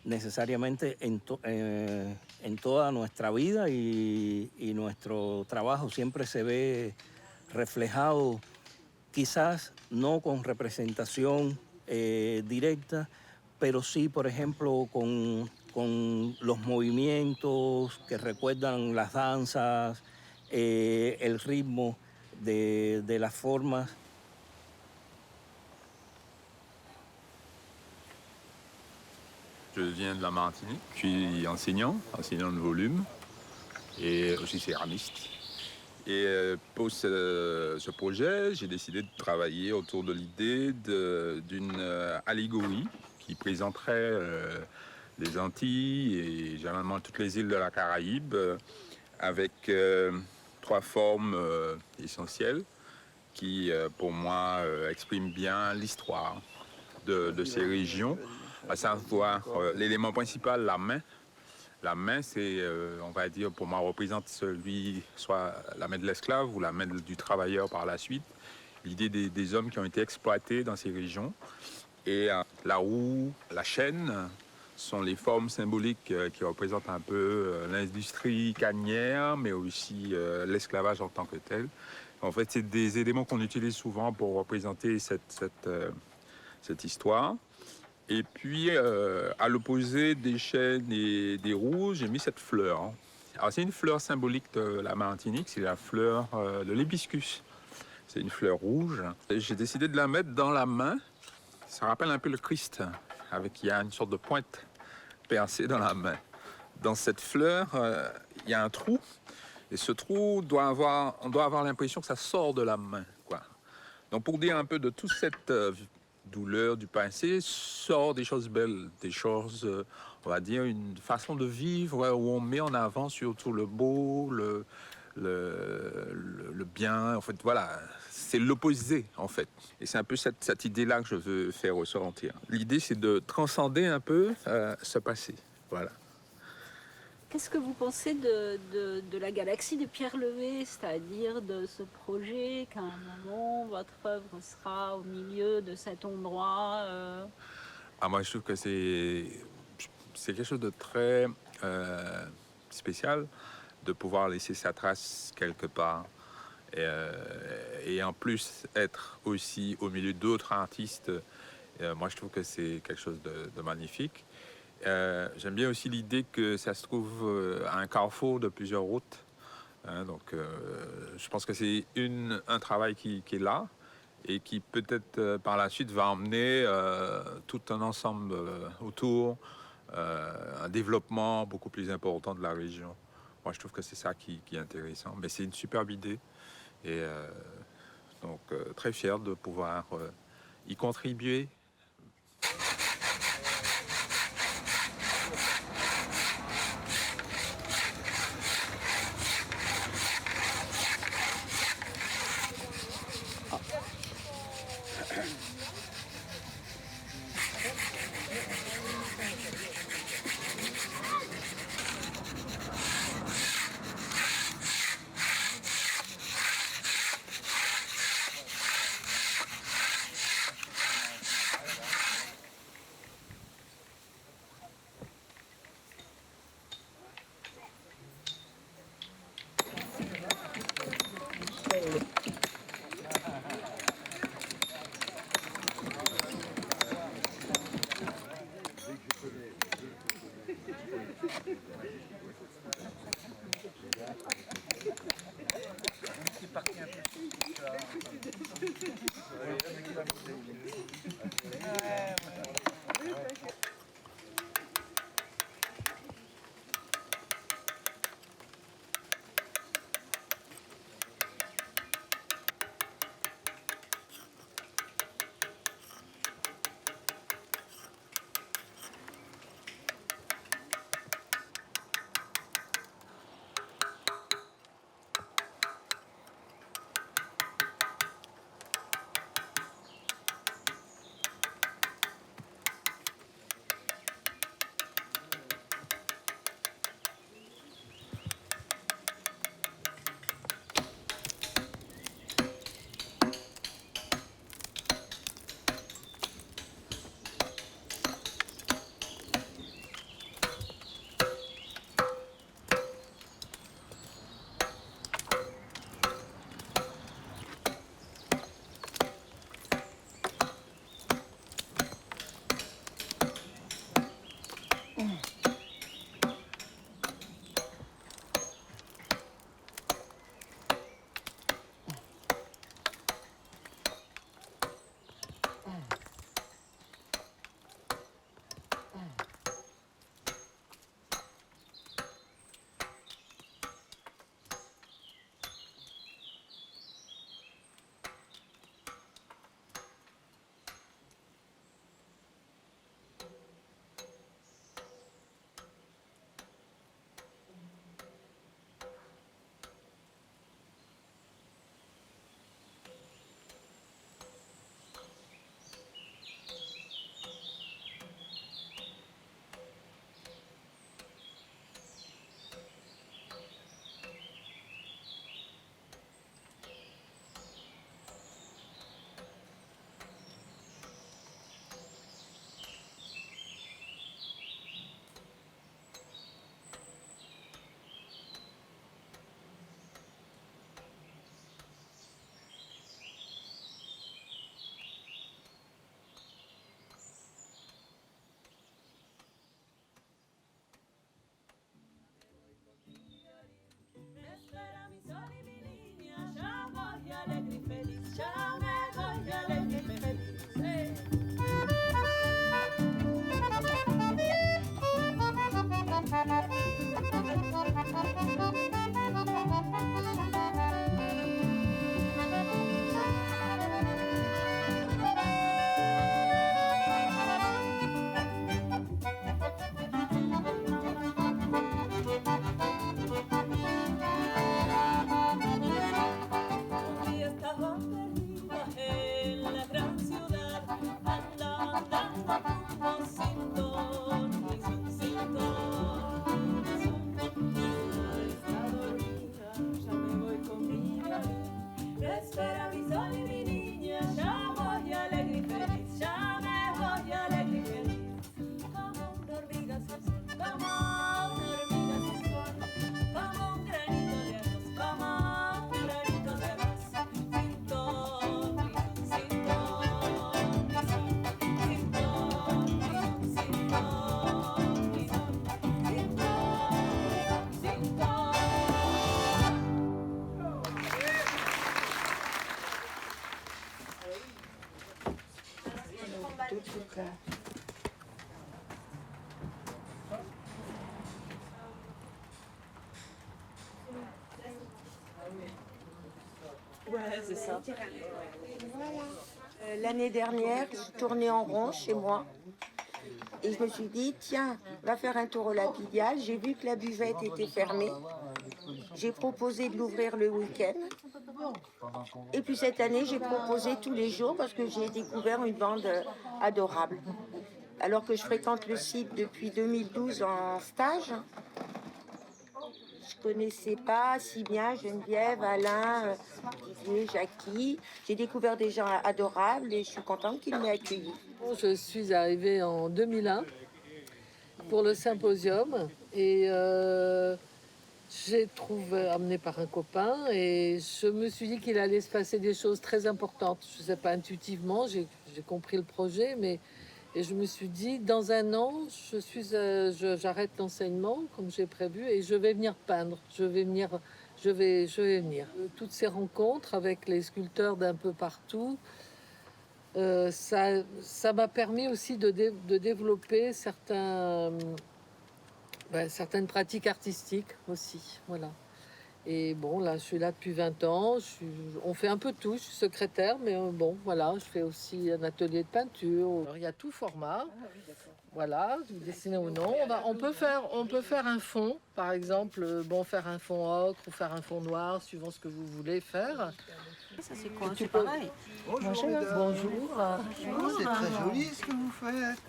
necesariamente en toda nuestra vida y nuestro trabajo siempre se ve reflejado. Quizás no con representación directa, pero sí, por ejemplo, con los movimientos que recuerdan las danzas, el ritmo de las formas. Je viens de la Martinique, je suis enseignant de volume et aussi céramiste. Et pour ce projet, j'ai décidé de travailler autour de l'idée d'une allégorie qui présenterait les Antilles et généralement toutes les îles de la Caraïbe avec 3 formes essentielles qui, pour moi, expriment bien l'histoire de ces régions, à savoir l'élément principal, la main. La main, c'est, on va dire, pour moi, représente soit la main de l'esclave ou la main du travailleur par la suite. L'idée des hommes qui ont été exploités dans ces régions. Et la roue, la chaîne, sont les formes symboliques qui représentent un peu l'industrie cannière, mais aussi l'esclavage en tant que tel. En fait, c'est des éléments qu'on utilise souvent pour représenter cette histoire. Et puis, à l'opposé des chaînes et des roues, j'ai mis cette fleur. Alors, c'est une fleur symbolique de la Martinique, c'est la fleur de l'hibiscus. C'est une fleur rouge. J'ai décidé de la mettre dans la main. Ça rappelle un peu le Christ, il y a une sorte de pointe percée dans la main. Dans cette fleur, il y a un trou. Et ce trou, on doit avoir l'impression que ça sort de la main, quoi. Donc, pour dire un peu de toute cette douleur du passé, sort des choses belles, des choses, on va dire, une façon de vivre où on met en avant surtout le beau, le bien. En fait, voilà, c'est l'opposé, en fait. Et c'est un peu cette idée-là que je veux faire ressortir. L'idée, c'est de transcender un peu ce passé. Voilà. Qu'est-ce que vous pensez de la galaxie de Pierre Levé, c'est-à-dire de ce projet qu'à un moment, votre œuvre sera au milieu de cet endroit Moi, je trouve que c'est quelque chose de très spécial de pouvoir laisser sa trace quelque part. Et en plus, être aussi au milieu d'autres artistes, moi, je trouve que c'est quelque chose de magnifique. J'aime bien aussi l'idée que ça se trouve à un carrefour de plusieurs routes. Donc, je pense que c'est un travail qui est là et qui peut-être par la suite va emmener tout un ensemble autour, un développement beaucoup plus important de la région. Moi, je trouve que c'est ça qui est intéressant. Mais c'est une superbe idée et donc très fier de pouvoir y contribuer. Ouais, c'est ça. L'année dernière, je tournais en rond chez moi. Et je me suis dit, tiens, va faire un tour au Lapidial. J'ai vu que la buvette était fermée. J'ai proposé de l'ouvrir le week-end. Et puis cette année, j'ai proposé tous les jours parce que j'ai découvert une bande adorable. Alors que je fréquente le site depuis 2012 en stage, je connaissais pas si bien Geneviève, Alain, Didier, Jackie. J'ai découvert des gens adorables et je suis contente qu'ils m'aient accueillie. Je suis arrivée en 2001 pour le symposium et j'ai trouvé, amenée par un copain, et je me suis dit qu'il allait se passer des choses très importantes. Je ne sais pas, intuitivement, j'ai compris le projet, mais et je me suis dit, dans un an, j'arrête l'enseignement, comme j'ai prévu, et je vais venir peindre. Je vais venir. Toutes ces rencontres avec les sculpteurs d'un peu partout, ça m'a permis aussi de développer certaines pratiques artistiques aussi, voilà. Et bon, là, je suis là depuis 20 ans, on fait un peu tout, je suis secrétaire, mais bon, voilà, je fais aussi un atelier de peinture. Alors, il y a tout format, voilà, dessiné ou non. On peut faire un fond, par exemple, faire un fond ocre ou faire un fond noir, suivant ce que vous voulez faire. Ça, c'est quoi? Tu C'est peux- pareil. Bonjour. Bonjour. C'est très joli ce que vous faites.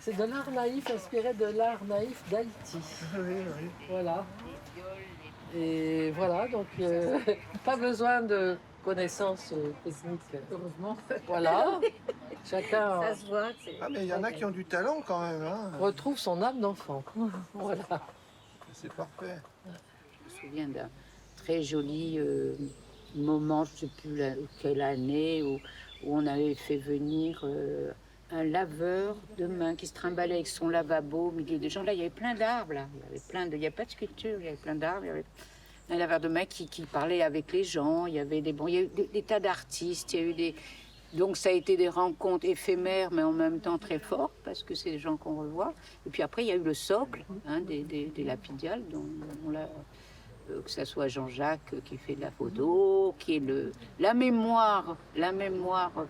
C'est de l'art naïf, inspiré de l'art naïf d'Haïti. Oui, oui. Voilà. Et voilà, donc pas besoin de connaissances techniques. Heureusement. Voilà. Chacun Ça se voit. Ah, mais il y en a qui ont du talent quand même. Hein. retrouve son âme d'enfant. Voilà. C'est parfait. Je me souviens d'un très joli moment, je ne sais plus quelle année, où on avait fait venir un laveur de main qui se trimballait avec son lavabo au milieu des gens. Là, il y avait plein d'arbres. Là. Il n'y avait pas de sculpture, il y avait plein d'arbres. Il y avait un laveur de main qui parlait avec les gens. Il y avait il y a eu des tas d'artistes. Il y a eu donc ça a été des rencontres éphémères, mais en même temps très fortes, parce que c'est des gens qu'on revoit. Et puis après, il y a eu le socle des Lapidiales, dont que ce soit Jean-Jacques qui fait de la photo, qui est la mémoire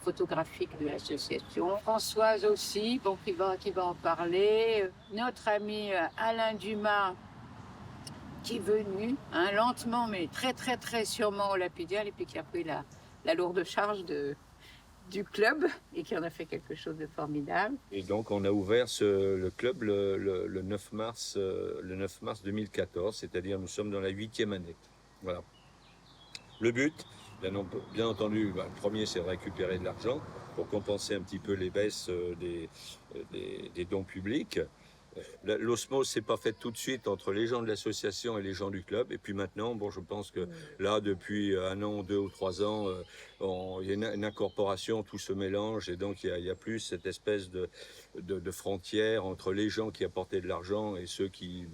photographique de l'association. Françoise aussi, qui va en parler. Notre ami Alain Dumas, qui est venu, lentement, mais très, très, très sûrement au Lapidial, et puis qui a pris la lourde charge du club et qui en a fait quelque chose de formidable. Et donc on a ouvert le club le 9 mars 2014, c'est-à-dire nous sommes dans la 8e année. Voilà. Le but, bien entendu, le premier c'est de récupérer de l'argent pour compenser un petit peu les baisses des dons publics. L'osmose s'est pas faite tout de suite entre les gens de l'association et les gens du club. Et puis maintenant, je pense que là, depuis 1 an, 2 ou 3 ans, il y a une incorporation, tout se mélange. Et donc, il y a plus cette espèce de frontière entre les gens qui apportaient de l'argent et ceux qui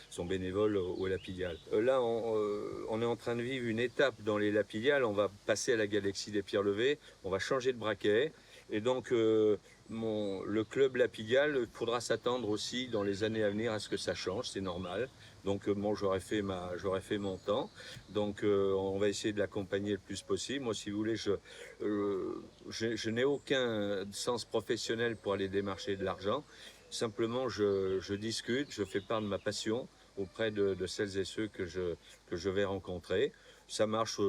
sont bénévoles au Lapidial. Là, on est en train de vivre une étape dans les Lapidiales. On va passer à la galaxie des pierres levées. On va changer de braquet. Et donc, le club Lapidial, il faudra s'attendre aussi dans les années à venir à ce que ça change, c'est normal. Donc j'aurais fait mon temps. Donc on va essayer de l'accompagner le plus possible. Moi, si vous voulez, je n'ai aucun sens professionnel pour aller démarcher de l'argent. Simplement, je discute, je fais part de ma passion auprès de celles et ceux que je vais rencontrer. Ça marche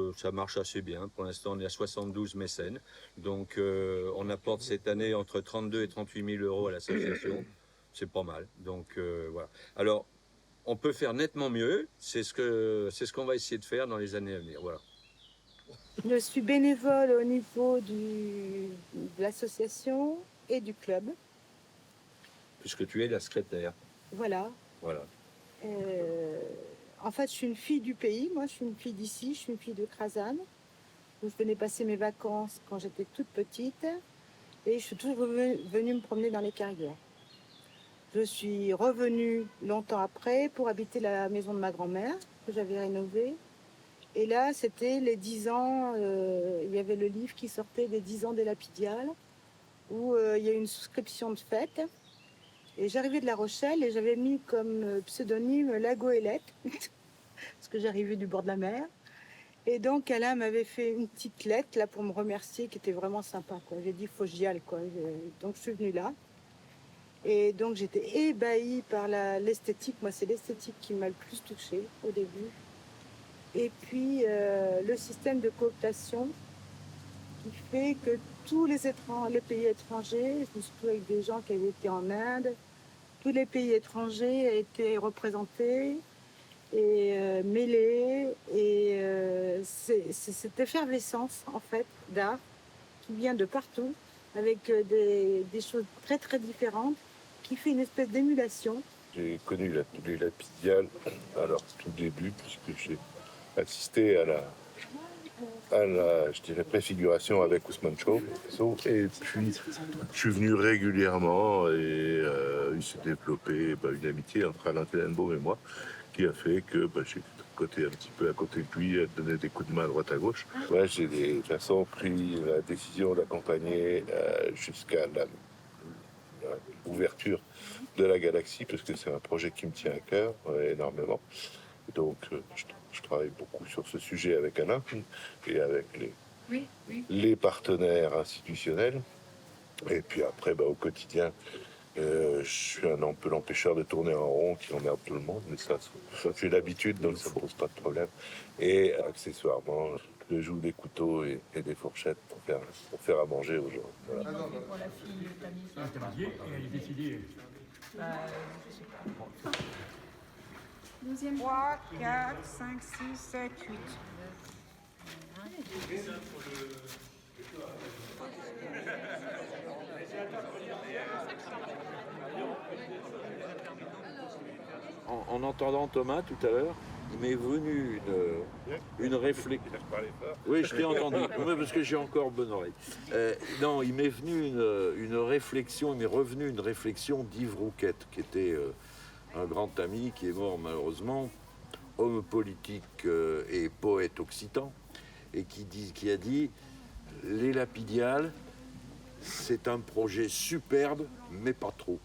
assez bien. Pour l'instant, on est à 72 mécènes. Donc, on apporte cette année entre 32 et 38 000 euros à l'association. C'est pas mal. Donc, voilà. Alors, on peut faire nettement mieux. C'est ce qu'on va essayer de faire dans les années à venir. Voilà. Je suis bénévole au niveau de l'association et du club. Puisque tu es la secrétaire. Voilà. Voilà. En fait, je suis une fille du pays. Moi, je suis une fille d'ici. Je suis une fille de Crasane, où je venais passer mes vacances quand j'étais toute petite. Et je suis toujours venue me promener dans les carrières. Je suis revenue longtemps après pour habiter la maison de ma grand-mère, que j'avais rénovée. Et là, c'était les 10 ans. Il y avait le livre qui sortait des 10 ans des Lapidiales, où il y a eu une souscription de fête. Et j'arrivais de La Rochelle et j'avais mis comme pseudonyme la Goélette, parce que j'arrivais du bord de la mer. Et donc Alain m'avait fait une petite lettre là pour me remercier qui était vraiment sympa, quoi. J'ai dit faut que j'y aille, quoi. Donc je suis venue là. Et donc j'étais ébahie par l'esthétique. Moi c'est l'esthétique qui m'a le plus touchée au début. Et puis le système de cooptation qui fait que tous les pays étrangers, je me suis retrouvée avec des gens qui avaient été en Inde, tous les pays étrangers étaient représentés et mêlés. Et c'est cette effervescence en fait d'art qui vient de partout avec des choses très très différentes qui fait une espèce d'émulation. J'ai connu l'atelier Lapidial, alors tout début, puisque j'ai assisté à la je dirais, préfiguration avec Ousmane Chow. Et puis, je suis venu régulièrement et il s'est développé une amitié entre Alain Tenenbaum et moi qui a fait que j'ai côté un petit peu à côté de lui, à donner des coups de main à droite à gauche. Ouais, j'ai de toute façon pris la décision d'accompagner jusqu'à l'ouverture de la galaxie, parce que c'est un projet qui me tient à cœur énormément. Donc, je travaille beaucoup sur ce sujet avec Alain et avec les partenaires institutionnels. Et puis après, au quotidien, je suis un peu l'empêcheur de tourner en rond qui emmerde tout le monde, mais ça j'ai l'habitude, donc ça ne pose pas de problème. Et accessoirement, je joue des couteaux et des fourchettes pour faire à manger aux gens. Voilà. Pour la fille Camille. Elle est décidée. Deuxième. 3, 4, 5, 6, 7, 8. En entendant Thomas tout à l'heure, il m'est venu une réflexion. Oui, je t'ai entendu, parce que j'ai encore bonne oreille. Non, il m'est venu une réflexion, il m'est revenu une réflexion d'Yves Rouquette, qui était un grand ami qui est mort malheureusement, homme politique et poète occitan, et qui a dit « Les Lapidiales, c'est un projet superbe, mais pas trop ».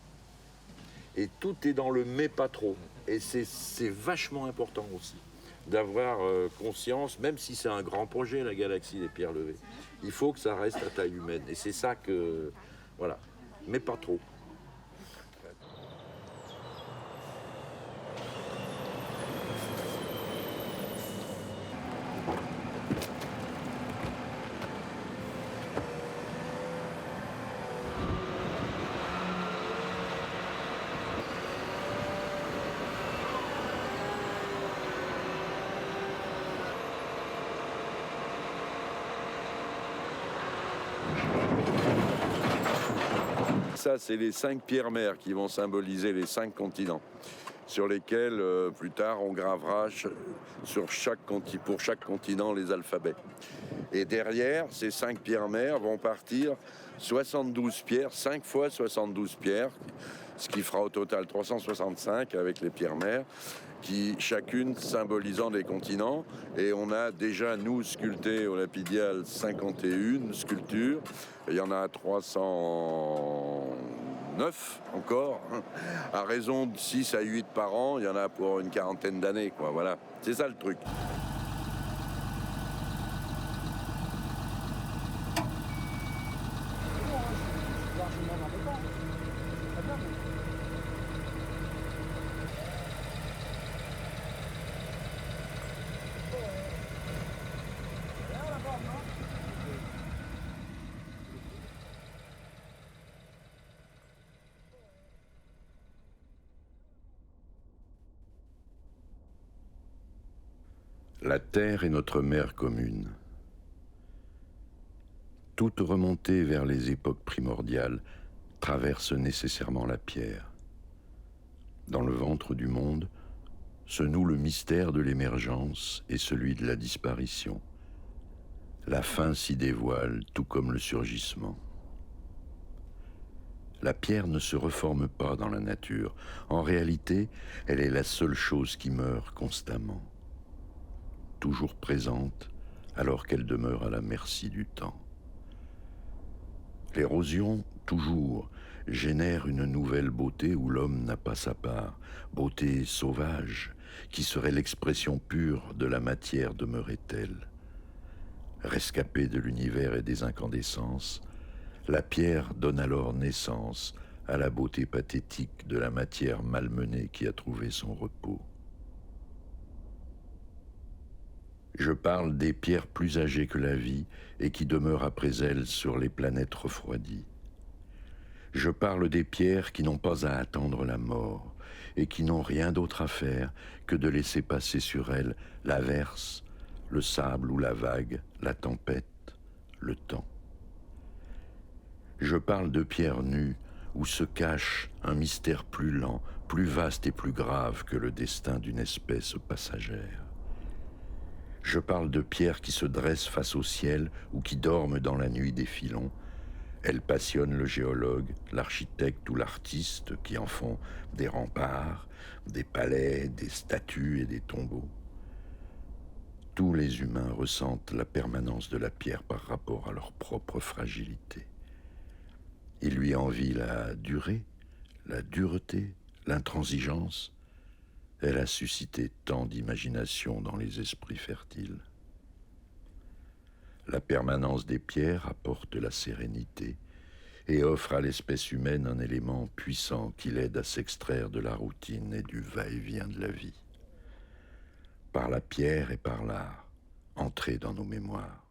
Et tout est dans le « mais pas trop ». Et c'est vachement important aussi d'avoir conscience, même si c'est un grand projet, la galaxie des pierres levées, il faut que ça reste à taille humaine. Et c'est ça que... Voilà. Mais pas trop. Ça, c'est les 5 pierres mères qui vont symboliser les 5 continents, sur lesquels, plus tard, on gravera pour chaque continent les alphabets. Et derrière, ces 5 pierres mères vont partir 72 pierres, 5 fois 72 pierres, ce qui fera au total 365 avec les pierres mères, qui chacune symbolisant des continents. Et on a déjà, nous, sculpté au Lapidial 51 sculptures. Il y en a 309 encore, à raison de 6 à 8 par an. Il y en a pour une quarantaine d'années, quoi. Voilà, c'est ça le truc. La terre est notre mère commune. Toute remontée vers les époques primordiales traverse nécessairement la pierre. Dans le ventre du monde se noue le mystère de l'émergence et celui de la disparition. La fin s'y dévoile, tout comme le surgissement. La pierre ne se reforme pas dans la nature. En réalité, elle est la seule chose qui meurt constamment, toujours présente alors qu'elle demeure à la merci du temps. L'érosion, toujours, génère une nouvelle beauté où l'homme n'a pas sa part, beauté sauvage, qui serait l'expression pure de la matière demeurée telle. Rescapée de l'univers et des incandescences, la pierre donne alors naissance à la beauté pathétique de la matière malmenée qui a trouvé son repos. Je parle des pierres plus âgées que la vie et qui demeurent après elles sur les planètes refroidies. Je parle des pierres qui n'ont pas à attendre la mort et qui n'ont rien d'autre à faire que de laisser passer sur elles l'averse, le sable ou la vague, la tempête, le temps. Je parle de pierres nues où se cache un mystère plus lent, plus vaste et plus grave que le destin d'une espèce passagère. Je parle de pierres qui se dressent face au ciel ou qui dorment dans la nuit des filons. Elles passionnent le géologue, l'architecte ou l'artiste qui en font des remparts, des palais, des statues et des tombeaux. Tous les humains ressentent la permanence de la pierre par rapport à leur propre fragilité. Ils lui envient la durée, la dureté, l'intransigeance. Elle a suscité tant d'imagination dans les esprits fertiles. La permanence des pierres apporte la sérénité et offre à l'espèce humaine un élément puissant qui l'aide à s'extraire de la routine et du va-et-vient de la vie. Par la pierre et par l'art, entrer dans nos mémoires.